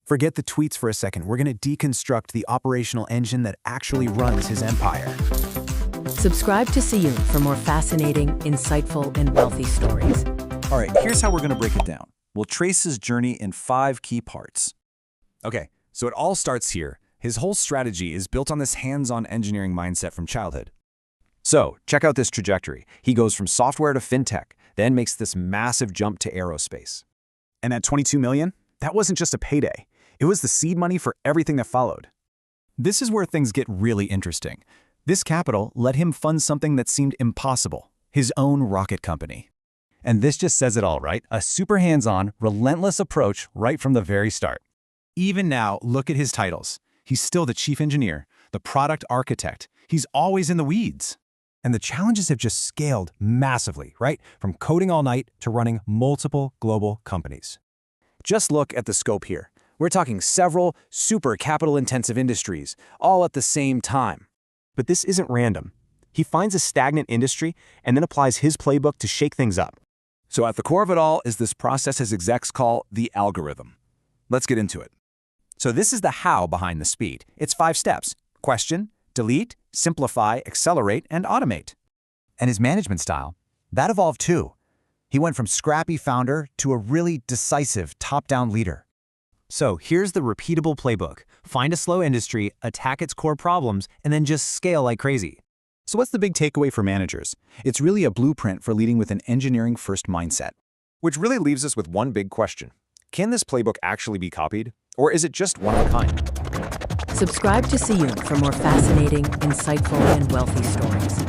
Forget the tweets for a second. We're going to deconstruct the operational engine that actually runs his empire. Subscribe to See You for more fascinating, insightful, and wealthy stories. All right, here's how we're going to break it down. We'll trace his journey in 5 key parts. Okay, so it all starts here. His whole strategy is built on this hands-on engineering mindset from childhood. So, check out this trajectory. He goes from software to fintech, then makes this massive jump to aerospace. And at 22 million, that wasn't just a payday. It was the seed money for everything that followed. This is where things get really interesting. This capital let him fund something that seemed impossible, his own rocket company. And this just says it all, right? A super hands-on, relentless approach right from the very start. Even now, look at his titles. He's still the chief engineer, the product architect. He's always in the weeds. And the challenges have just scaled massively, right? From coding all night to running multiple global companies. Just look at the scope here. We're talking several super capital-intensive industries, all at the same time. But this isn't random. He finds a stagnant industry and then applies his playbook to shake things up. So at the core of it all is this process his execs call the algorithm. Let's get into it. So this is the how behind the speed. It's 5 steps: question, delete, simplify, accelerate, and automate. And his management style, that evolved too. He went from scrappy founder to a really decisive top-down leader. So here's the repeatable playbook. Find a slow industry, attack its core problems, and then just scale like crazy. So what's the big takeaway for managers? It's really a blueprint for leading with an engineering-first mindset. Which really leaves us with one big question. Can this playbook actually be copied? Or is it just one of a kind? Subscribe to See You for more fascinating, insightful, and wealthy stories.